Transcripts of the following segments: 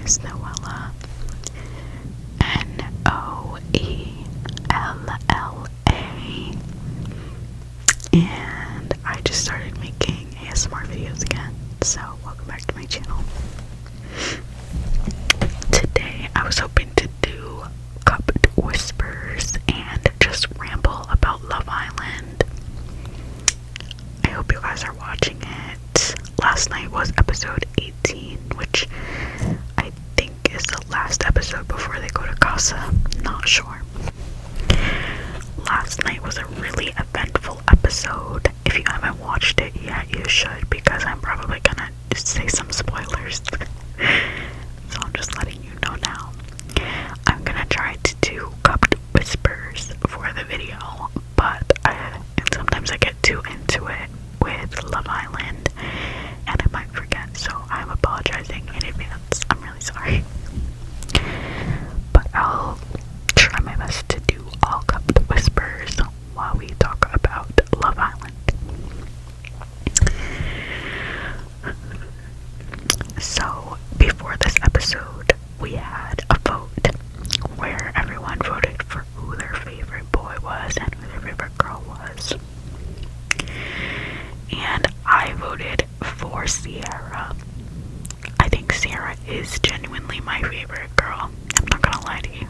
is Noella, Noella, and I just started making ASMR videos again, so welcome back to my channel. Today I was hoping to do cupped whispers and just ramble about Love Island. I hope you guys are watching it. Last night was episode 18, which I think is the last episode before they go to Casa. Not sure. Last night was a really eventful episode. If you haven't watched it yet, you should, because I'm probably gonna say some spoilers. So I'm just letting you know now. I'm gonna try to do cupped whispers for the video, but sometimes I get too into it with Love Island and I might forget, so I'm apologizing in advance. I'm really sorry. But I'll try my best to do all cupped whispers while we talk about Love Island. So, before this episode, we had a vote where everyone voted for who their favorite boy was and who their favorite girl was. And I voted for Sierra. I think Sierra is genuinely my favorite girl. I'm not gonna lie to you.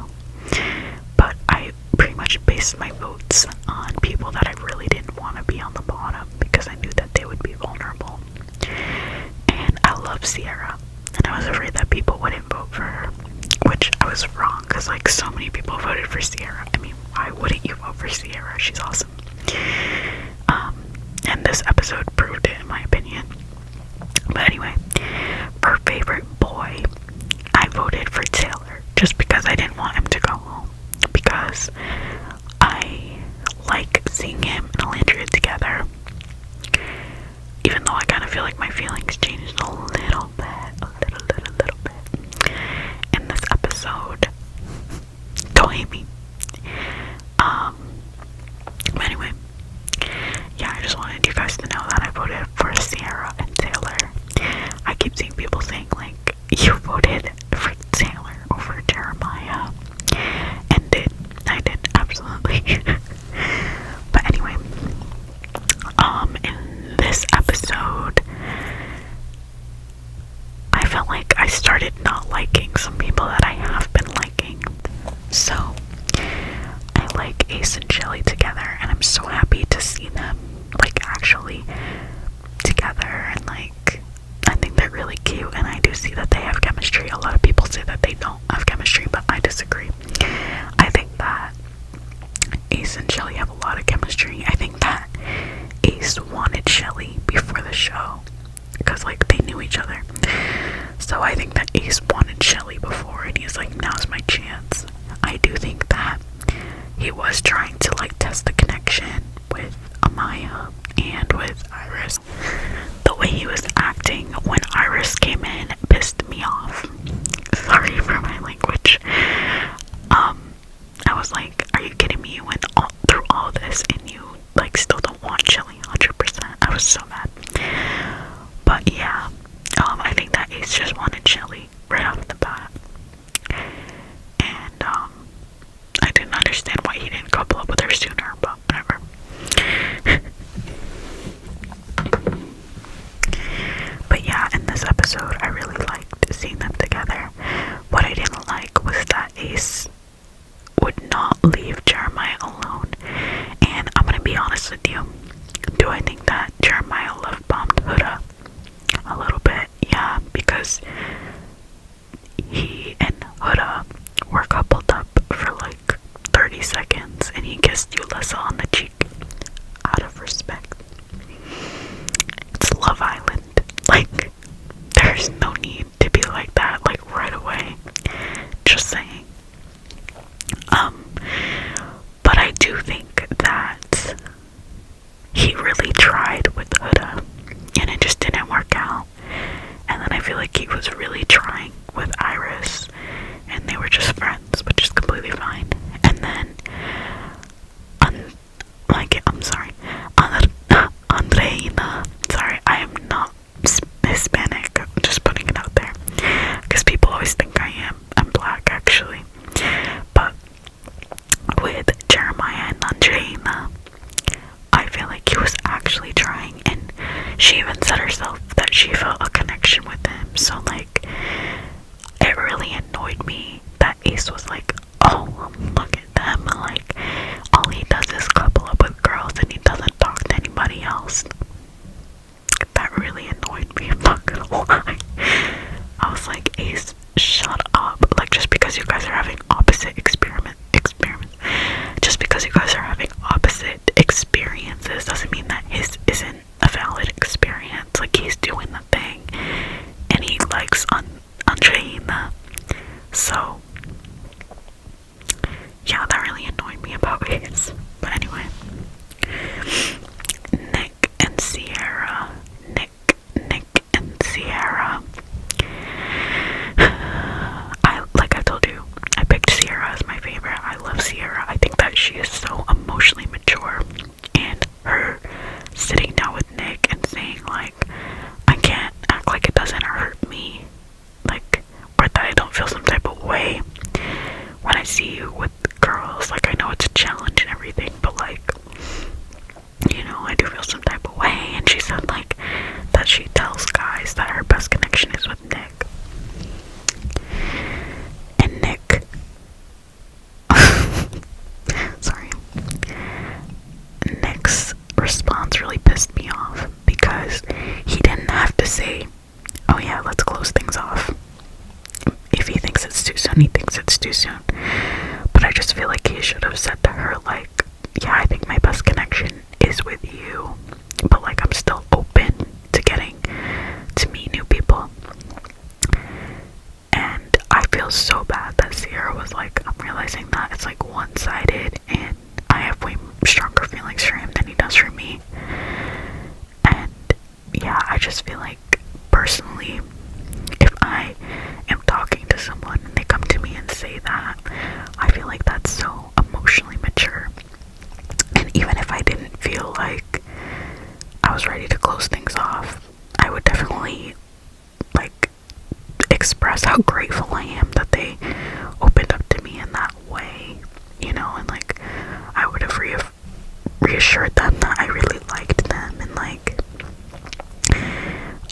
But I pretty much based my votes on people that I really didn't want to be on the bottom because I knew that they would be vulnerable. And I love Sierra. And I was afraid that people wouldn't vote for her. Which I was wrong, because like so many people voted for Sierra. I mean, why wouldn't you vote for Sierra? She's awesome. And this episode proved it, in my opinion. But anyway, for favorite boy, I voted for Taylor, just because I didn't want him to go home. Because I like seeing him and Alandria together. Even though I kind of feel like my feelings changed a little bit. In this episode. Don't hate me. But anyway. Yeah, I just wanted you guys to know that I voted for Sierra and Taylor. I keep seeing people saying, like, you voted for Taylor over Jeremiah. And I did, absolutely. But anyway, in this episode, I felt like I started not liking some people that I have been liking. So, I like Ace and Shelly together, and I'm so happy to see them, like, actually together, and, like, I think they're really cute, and I do see that they have chemistry. A lot of people say that they don't have chemistry, but I disagree. I think that Ace and Shelly have a lot of chemistry. I think that Ace wanted Shelly before the show, because, like, they knew each other. So I think that Ace wanted Shelly before, and he's like, now's my chance. I do think that he was trying to, like, test the connection with Amaya and with Iris. The way he was acting when Iris came in pissed me off. Sorry for my language. I was like, are you kidding me? You went through all this and you, like, still don't want Shelly 100%. I was so mad. But yeah, I think that Ace just wanted Shelly right off the bat. And I didn't understand why he didn't couple up with her sooner, but whatever. But yeah, in this episode, I really liked seeing them together. What I didn't like was that Ace would not leave Jeremiah alone. And I'm gonna be honest with you. Do I think that Jeremiah love-bombed Huda? A little bit, yeah, because he and Huda were coupled up for like 30 seconds and he kissed Yulissa on the cheek out of respect. It's Love Island. Like, there's no need to be like that, like, right away. Just saying. But I do think that he really tried with Huda and it just didn't work out. And then I feel like he was really trying with Iris and they were just friends, which is completely fine. And then Andreina, sorry, I am not Hispanic, I'm just putting it out there, because people always think she felt a connection with him. So like, it really annoyed me that Ace was like, oh, look at them, like, all he does is couple up with girls and he doesn't talk to anybody else. That really annoyed me, I'm not gonna lie. I was like, Ace, shut up. Like, just because you guys are having opposite experiments, just because you guys are having opposite experiences doesn't mean that his isn't a valid experience. Like, he's doing the thing and he likes Angelina. So yeah, that really annoyed me about Ace. But anyway, Nick and Sierra. Nick and Sierra. Like I told you, I picked Sierra as my favorite. I love Sierra. I think that she is so emotionally mature, and her sitting down with Nick and saying like, I can't act like it doesn't hurt me, like, or that I don't feel some type of way when I see you with girls. Like, I know it's a challenge and everything, but like, you know, I do feel some type of way. And she said like that she tells guys that her best connection is with Nick. And Nick sorry, Nick's response really pissed me off, because he didn't have to say, oh yeah, let's close things off. If he thinks it's too soon, he thinks it's too soon. But I just feel like he should have said to her like, yeah, I think my best connection is with you, but like, I'm still open to getting to meet new people. And I feel so bad that Sierra was like, I'm realizing that it's like one-sided and I have way stronger feelings for him than he does for me. And yeah, I just feel like, personally, if I am talking to someone and they come to me and say that, I feel like that's so emotionally mature. And even if I didn't feel like I was ready to close things off, I would definitely like express how grateful I am that they opened up to me in that way, you know, and like, I would have reassured them that I really liked them, and like,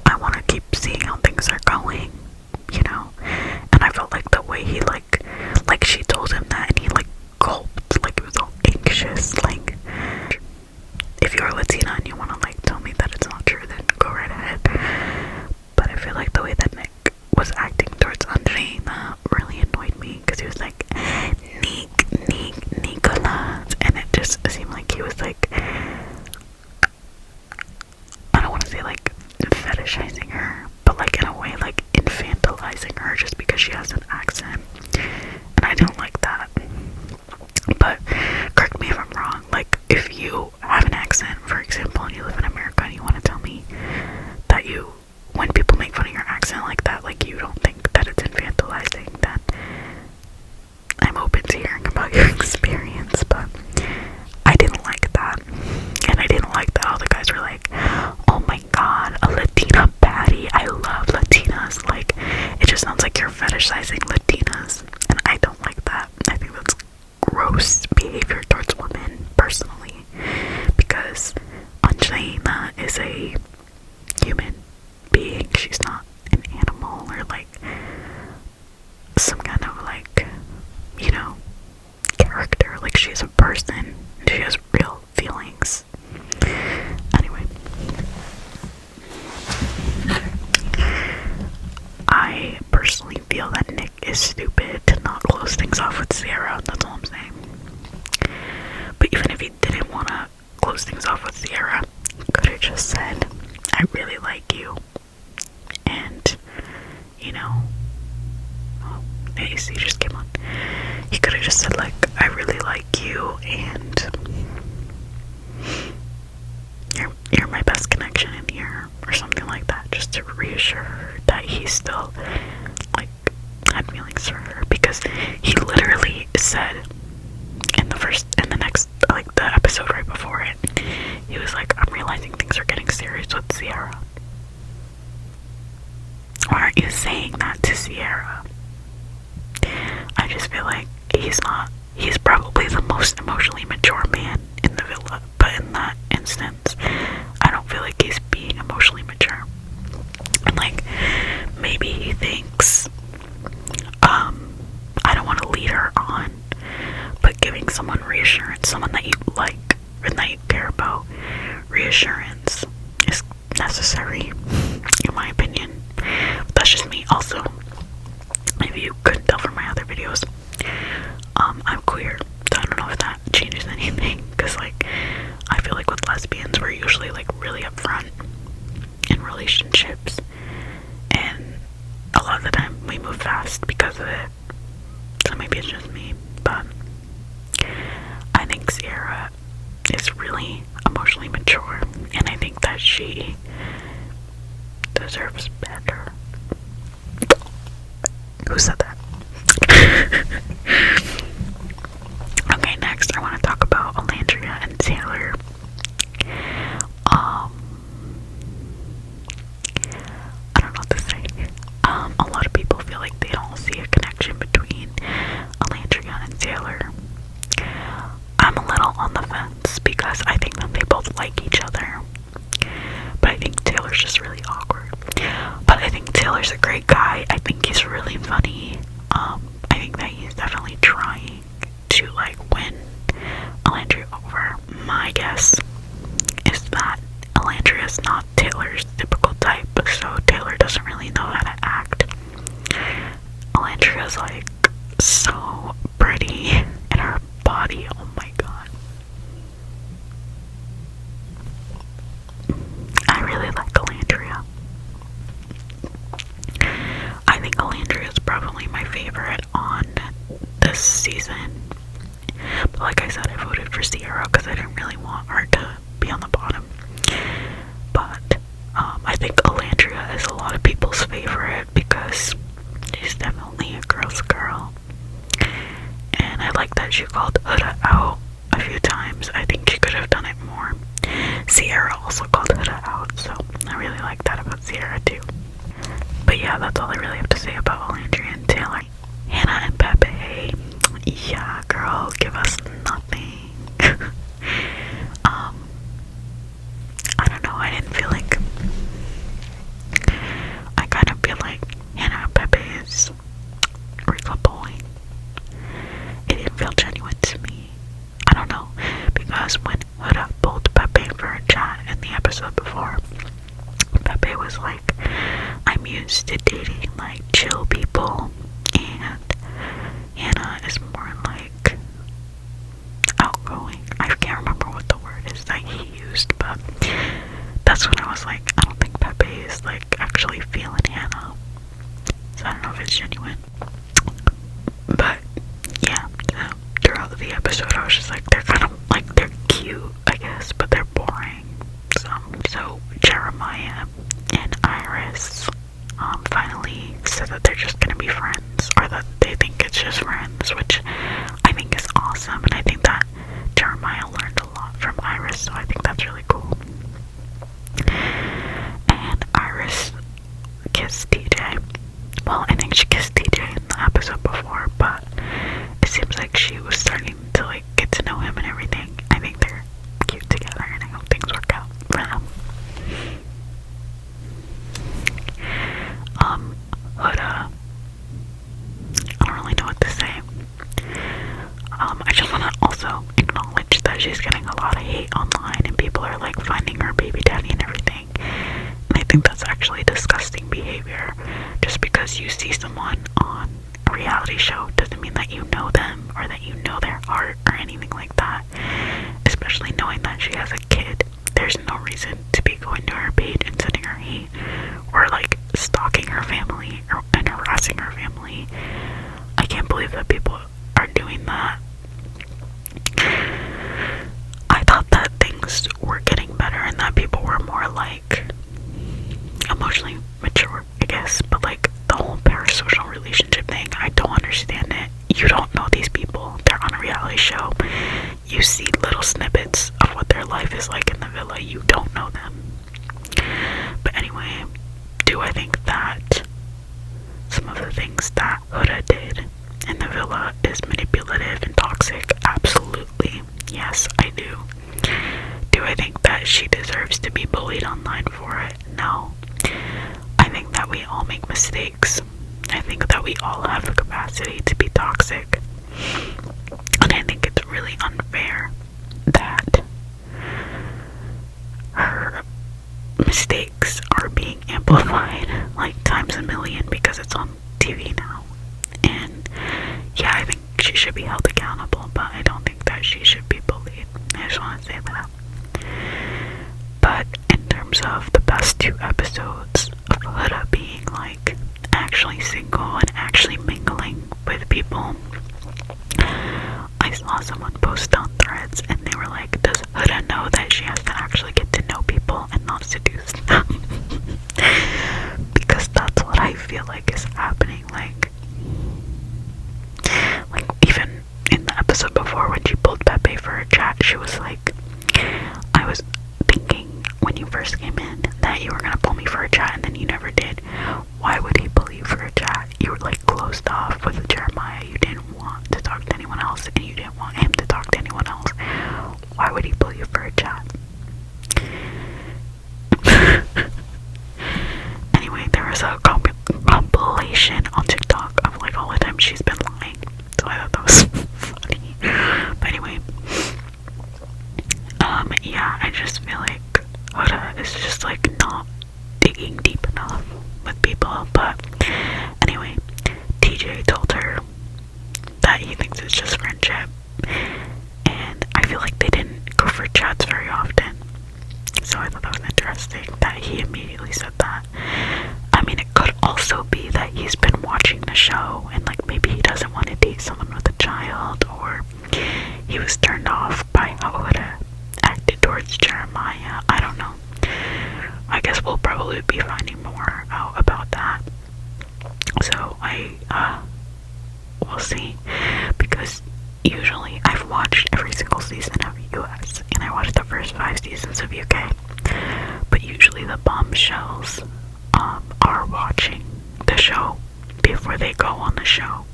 I want to keep seeing how things are going, you know. And I felt like the way he like she told him that and he like gulped, like he was all anxious. Like, if you're Latina and you want to like tell me that it's not true, then go right ahead. But I feel like the way that Nick was acting towards Angelina really annoyed me, because he was like, Nicolas, and it just seemed like he was like, I don't want to say like fetishizing her, but like in a way like infantilizing her just because she has an accent, and I don't like that. But correct me if I'm wrong, like, if you have an accent, for example, and you live in America and you want to tell me that you, when people make fun of your accent like that, like, you don't think that it's infantilizing, then I'm open to hearing about your experience. But I didn't like that, and I didn't like that all the guys were like, oh my god, a Latina baddie, I love Latinas. Like, it just sounds like you're fetishizing Latinas, and I don't like that. I think that's gross behavior towards women, personally, because Angelina is a human being. She's not an animal or like some kind of like, you know, character. Like, she's a person, she has real feelings. Anyway, I personally feel that Nick is stupid to not close things off with Sierra. That's all I'm saying. But even if he didn't want to close things off with Sierra, he could have just said, I really like you. And, you know, oh, AC just came on. He could have just said, like, I really like you, and you're my best connection in here, or something like that, just to reassure her that he still, like, had feelings for her. Because he literally said in the next, like, the episode right before it, he was like, I'm realizing things are getting serious with Sierra. Why aren't you saying that to Sierra? I just feel like he's probably the most emotionally mature man in the villa, but in that instance, I don't feel like he's being emotionally mature. biased because of it, so maybe it's just me, but I think Sierra is really emotionally mature, and I think that she deserves better. Who said that? Okay, next I want to talk about Alandria and Taylor. I don't know what to say. A lot of people feel like they don't see a connection between Alandria and Taylor. I'm a little on the fence because I think that they both like each other, but I think Taylor's just really awkward. But I think Taylor's a great guy. I think he's really funny. I think that he's definitely trying to like win Alandria over. My guess is that Alandria is not Taylor's typical type, so Taylor doesn't really know how to act. Alandria's like so pretty, and her body, oh my god. I really like Alandria. I think Alandria is probably my favorite on this season. But like I said, I voted for Sierra because I didn't really want her to be on the bottom. But I think Alandria is a lot of people's favorite because she's definitely a girl's girl. And I like that she called Huda out a few times. I think she could have done it more. Sierra also called Huda out, so I really like that about Sierra too. But yeah, that's all I really have to say about Alandria and Taylor. Hannah and Pepe. Yeah, girl, give us nothing. I don't know, I didn't feel like... I kind of feel like Hannah and Pepe is recoupling. It didn't feel genuine to me. I don't know, because when Huda pulled Pepe for a chat in the episode before, Pepe was like, I'm used to dating like chill people, and Hannah is more like outgoing. I can't remember what the word is that he used, but that's when I was like, I don't think Pepe is like actually feeling Hannah, so I don't know if it's genuine. But yeah, throughout the episode I was just like, they're kind of like, they're cute I guess, but they're boring. So Jeremiah and Iris finally said that they're just gonna be friends, or that they think it's just friends, which I think is awesome, and I think that Jeremiah learned a lot from Iris, so I think that's really cool. And Iris kissed TJ. Well, I think she kissed TJ in the episode before, but it seems like she was starting to like get to know him and everything. I think they're cute together, and I hope things work out for them. Huda, I don't really know what to say. I just want to also acknowledge that she's getting a lot of hate online, and people are like finding her baby daddy and everything. And I think that's actually disgusting behavior. Just because you see someone on a reality show doesn't mean that you know them, or that you know their heart, or anything like that. Especially knowing that she has a kid. There's no reason to be going to her page and sending her hate, or like stalking her family, and harassing her family. I can't believe that people are doing that. I thought that things were getting better, and that people were more like emotionally mature, I guess, but like the whole parasocial relationship thing, I don't understand it. You don't know these people. They're on a reality show. You see little snippets of what their life is like in the villa. You don't know them. But anyway, do I think that some of the things that Huda did in the villa is manipulative and toxic? Absolutely. Yes, I do. Do I think that she deserves to be bullied online for it? No. I think that we all make mistakes. I think that we all have the capacity to be toxic. And I think it's really unfair that her mistakes are being amplified like times a million because it's on TV now. And yeah, I think she should be held accountable, but I don't think that she should be bullied. I just want to say that. But in terms of the best 2 episodes of Huda being like actually single and actually people. I saw someone post on Threads and they were like, does Huda know that she has to actually get to know people and not seduce them? Because that's what I feel like is happening. Like even in the episode before when she pulled Pepe for a chat, she was like, I was thinking when you first came in that you were gonna pull me for a chat and then you never did. Why would he pull you for a chat? You were like closed off with Jeremiah. You didn't want to talk to anyone else and you didn't want him to talk to anyone else. Why would he pull you for a chat? Anyway, there was a compilation on TikTok of like all the time she's been lying. So I thought that was funny. But anyway, yeah, I just feel like Huda is just like not digging deep enough with people. But anyway, TJ told her that he thinks it's just friendship, and I feel like they didn't go for chats very often. So I thought that was interesting that he immediately said that. I mean, it could also be that he's been watching the show and like maybe he doesn't want to date someone with a child, or he was turned off by how Huda acted towards Jeremiah. I don't know. I guess we'll probably be finding more out about that. So we'll see, because usually I've watched every single season of US and I watched the first 5 seasons of UK, but usually the bombshells are watching the show before they go on the show,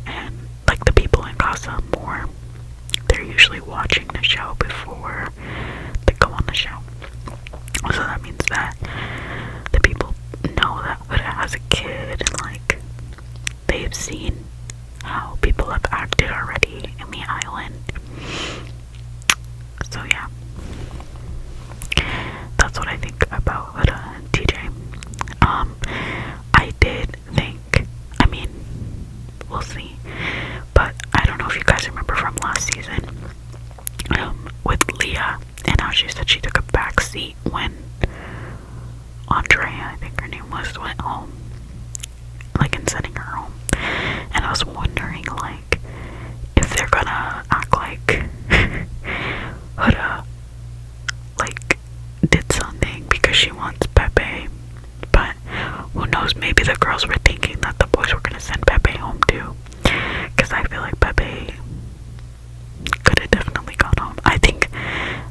and like the people in Casa Amor, they're usually watching the show before they go on the show. So that means that the people know that Huda has a kid, and like they've seen how people have acted already in the island. So yeah, that's what I think about Huda and TJ. I did think, I mean, we'll see, but I don't know if you guys remember from last season, with Leah, and how she said she took a back seat when Andrea, I think her name was, went home, like, and sending her home. And I was wondering, like, if they're gonna act like Huda, like, did something because she wants Pepe, but who knows, maybe the girls were thinking that the boys were gonna send Pepe home too, because I feel like Pepe could have definitely gone home. I think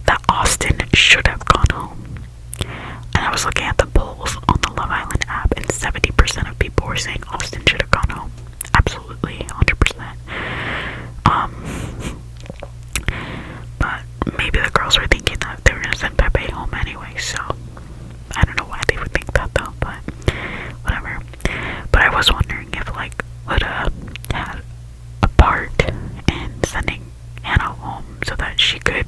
that Austin should have gone home. And I was looking at the polls on the Love Island app, and 70% of people were saying Austin should have gone home. Absolutely, 100%. But maybe the girls were thinking that they were gonna send Pepe home anyway, so I don't know why they would think that though, but whatever. But I was wondering if like Huda had a part in sending Hannah home so that she could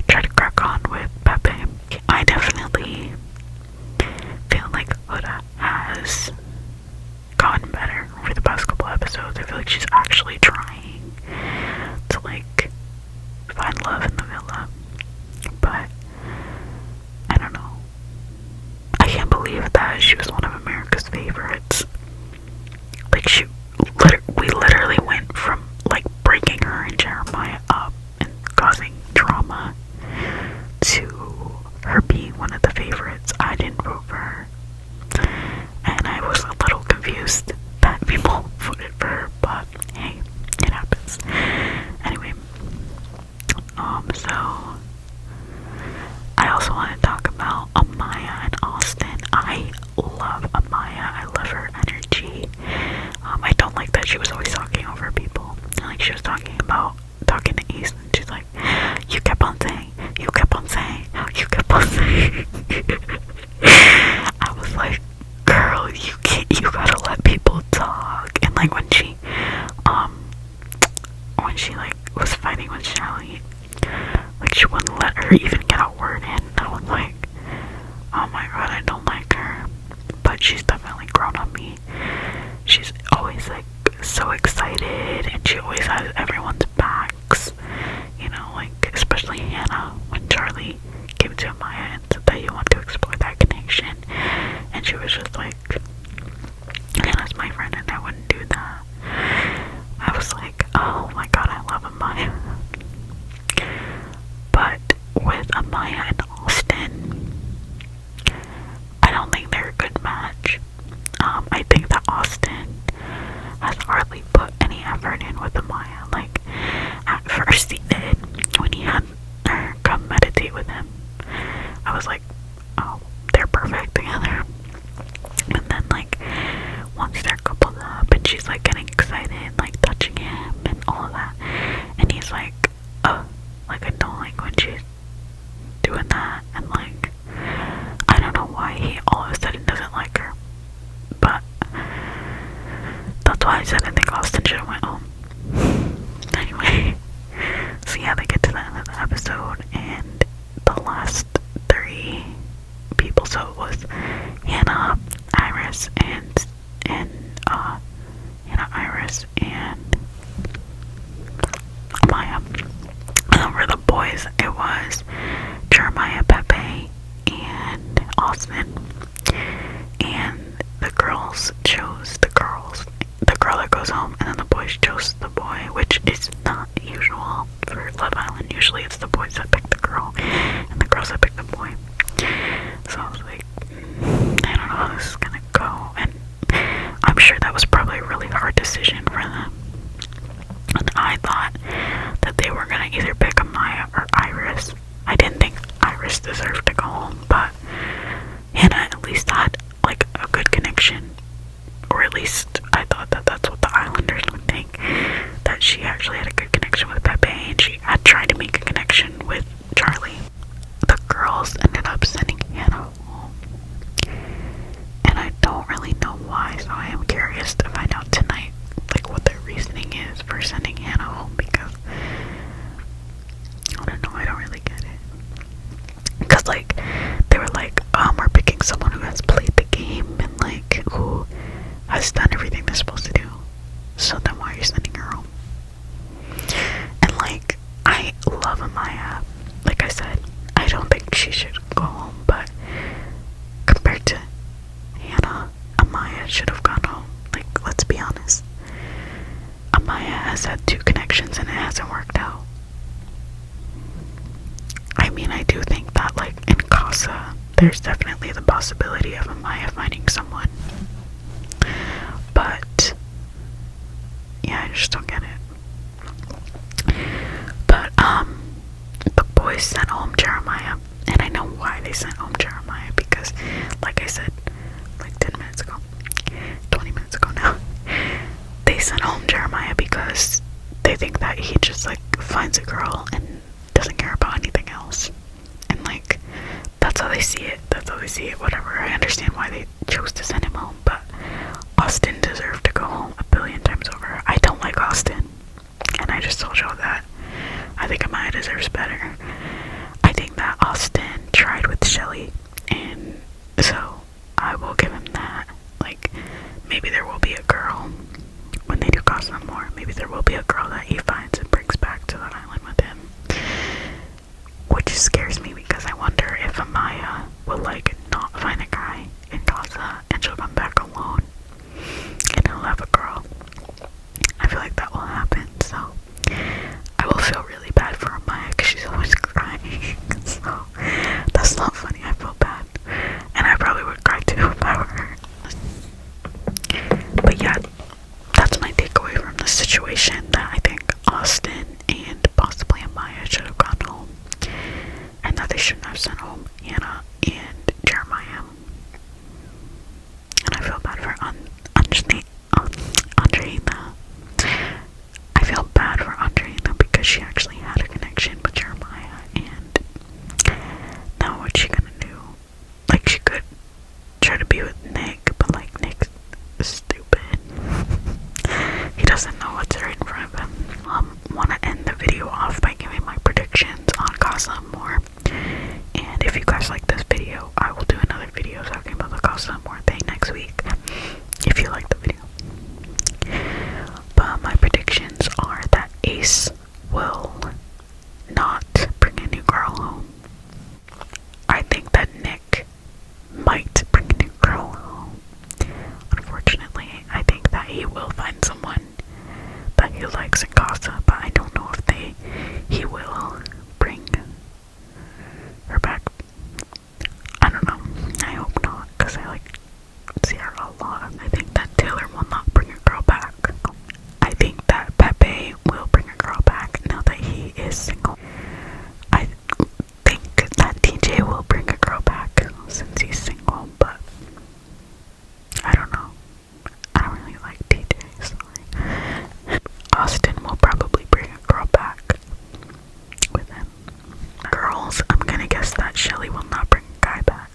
try to crack on with Pepe. I definitely feel like Huda has gotten better over the past couple episodes. I feel like she's actually trying to like find love in the villa, but I don't know. I can't believe that she was one of America's favorites. Like we literally went from like breaking her and Jeremiah up and causing drama to her being one of the favorites. I didn't vote for her, and I was a little confused that people voted for her, but hey, it happens. Anyway, so I also want to talk about Amaya and Austin. I love Amaya. I love her energy. I don't like that she was always talking over people. Like she was talking to Ace, and she's like, you kept on saying, you kept on saying, you kept on saying. I was like, girl, you gotta let people talk. And like when she like was fighting with Shelly, like she wouldn't let her even get a word in. I was like, oh my god, I don't like her. But she's definitely grown on me. She's always like so excited, and she always has everyone's backs, you know, like especially Hannah, when Charlie came to Amaya and said that you want to explore that connection, and she was just like, Hannah's my friend and I wouldn't do that. Amaya. But with Amaya and Austin, I don't think they're a good match. I think that Austin has hardly put any effort in with Amaya. Like, at first he did, when he had her come meditate with him. I was like, oh, they're perfect together. And then, like, once they're coupled up and she's like getting excited, like touching him and all of that, and he's like, like, I don't like when she's doing that, and like, I don't know why he all of a sudden doesn't like her, but that's why I said I think Austin should have went home. Anyway, so yeah, they get to the end of the episode, and the last 3 people, so it was Hannah, Iris, and Iris and Maya. For the boys, it was Jeremiah, Pepe, and Austin. And the girls chose the girl that goes home, and then the boys chose the boy, which is not usual for Love Island. Usually it's the boys that pick the girl, and the girls that pick the boy. So I was like, I don't know how this is gonna go, and I'm sure that was probably a really hard decision for them. And I thought that they were gonna either pick Amaya or Iris. I didn't think Iris deserved to go home, but Hannah at least had like a good connection, or at least I thought that that's what the Islanders would think, that she actually had a good connection with Pepe, and she had tried to make a connection with Charlie. The girls ended up sending Hannah home, and I don't really know why, so I am curious to find out tonight, like, what their reasoning is for sending Hannah home, because I don't know, I don't really get it. Because, like, they were like, we're picking someone who has played the game and, like, who has done everything they're supposed to do. So then why are you sending her home? And, like, I love Amaya. Like I said, I don't think she should go home, but compared to Hannah, Amaya should have gone home. Like, let's be honest. Amaya has had 2 connections and it hasn't worked out. I mean, I do think that, like, in Casa, there's definitely the possibility of Amaya finding someone. But, yeah, I just don't get it. But, the boys sent home Jeremiah, and I know why they sent home Jeremiah, because, like I said, like 10 minutes ago, 20 minutes ago now, they sent home Jeremiah because they think that he just, like, finds a girl and doesn't care about anything else. And, like, that's how they see it. That's how they see it. Whatever. I understand why they chose to send him home, but Austin deserved to go home a billion times over. I don't like Austin, and I just told y'all that. I think Amaya deserves better. I think that Austin tried with Shelly, and so I will give him that. Like, maybe there will be a girl when they do Casa Amor. Maybe there will be a girl that he finds and brings back to the island with him, which scares me because I wonder if Amaya will, like, not find a guy in Casa and she'll come back alone and he'll have a girl. I feel like that will happen, so I will feel really bad for Amaya because she's always crying. So that's not funny. I feel bad, and I probably would cry too if I were her. But yeah, that's my takeaway from the situation, that I think Austin and possibly Amaya should have gone home, and that they shouldn't have sent home Hannah and Jeremiah. And I feel bad for Andreina. I feel bad for Andreina because she actually had a connection with Jeremiah, and now what's she gonna do? Like, she could try to be with Nick, but, like, Nick's stupid. He doesn't know what's right in front of him. Want to end the video off by giving my predictions on Casa Amor. And if you guys like this video, I will do another video talking about the Casa Amor thing next week. not. I think that Taylor will not bring a girl back. I think that Pepe will bring a girl back now that he is single. I think that DJ will bring a girl back since he's single, but I don't know. I don't really like DJ, sorry. Austin will probably bring a girl back with him. Girls, I'm gonna guess that Shelly will not bring a guy back.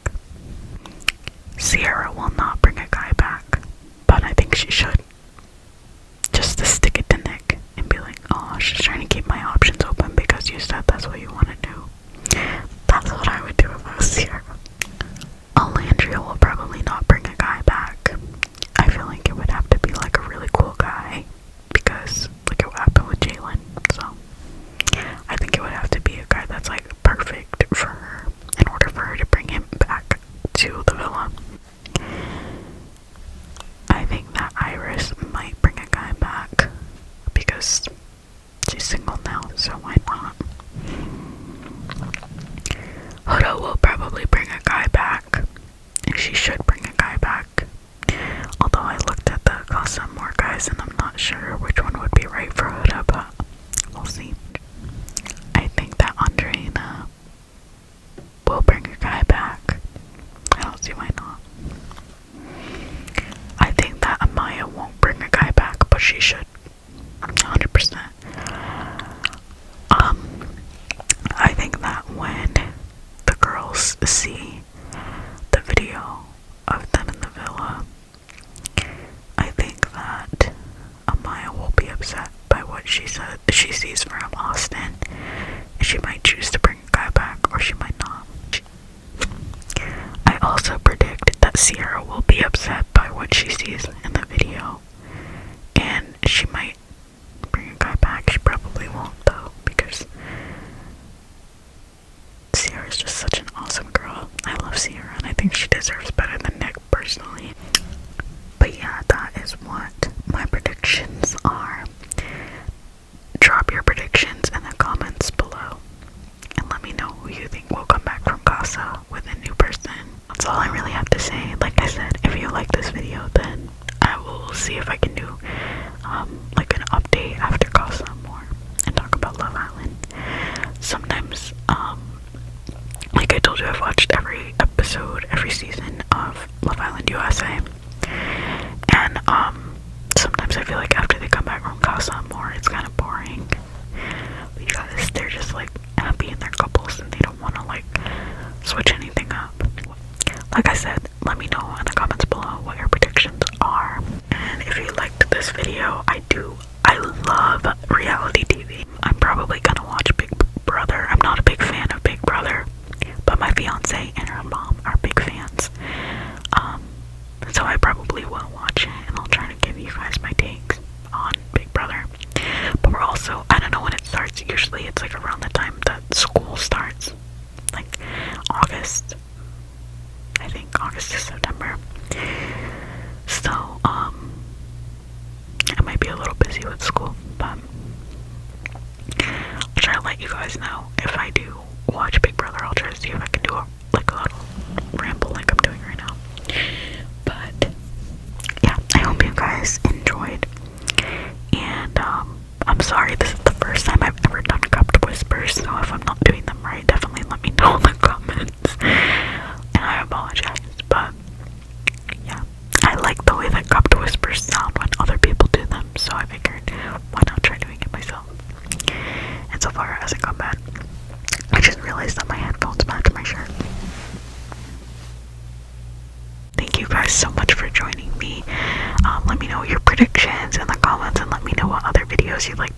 Sierra will not bring a guy back, but I think she should. Just to stick it to Nick and be like, oh, she's trying to keep my options open because you said that's what you want to do. That's what I would do if I was Sierra. Alandria will probably not bring a guy back. I feel like it would have to be like a really cool guy because look at what happened with Jalen. So I think it would have to be a guy that's like perfect for her in order for her to bring him back to the villa. I think that Iris might bring a guy back because she's single now, so why not? Huda will probably bring a guy back, and she should bring a guy back. Although I looked at the Casa Amor guys and I'm not sure which one would be right for Huda, but we'll see. I think that Andreina will bring a guy back. I don't see why not. I think that Amaya won't bring a guy back, but she should. 100%. I think that when the girls see the video of them in the villa, I think that Amaya will be upset by what she sees from Austin, and she might choose to bring a guy back, or she might not. I also predict that Sierra will be upset by what she sees in the video, and she might bring a guy back. She probably won't though, because Sierra is just such an awesome girl. I love Sierra, and I think she deserves better than Nick personally. But yeah, that is what my predictions are. Drop your predictions in the comments below, and let me know who you think will come back from Casa with a new person. That's all I really have to say. Like I said, if you like this video, then I will see if I can do like an update after Casa Amor and talk about Love Island. Sometimes, like I told you, I've watched every episode, every season of Love Island USA, and sometimes I feel like after they come back from Casa Amor, it's kind of boring because they're just like happy in their couples and they don't want to like switch anything up. Like I said, let me know in the comments below what your predictions are. And if you liked this video, I love reality TV. I'm probably gonna watch Big Brother. I'm not a big fan of Big Brother, but my fiance and her mom are big fans. So I probably will watch it, and I'll try to give you guys my takes on Big Brother. But we're also, I don't know when it starts. Usually it's like around the time that school starts, like August. I think August to September. So, I might be a little busy with school, but I'll try to let you guys know if I do watch Big Brother. I'll try to see if I can do a little ramble like I'm doing right now. But yeah, I hope you guys enjoyed. And I'm sorry, this is the first time I've ever done cupped whispers, so if I'm not doing them right, definitely let me know in the comments. And I apologize, but yeah, I like the way that cupped whispers sound when other people do them, so I figured why not try doing it myself. And so far it hasn't gone bad. I just realized that my headphones match my shirt. Thank you guys so much for joining me. Let me know your predictions in the comments, and let me know what other videos you'd like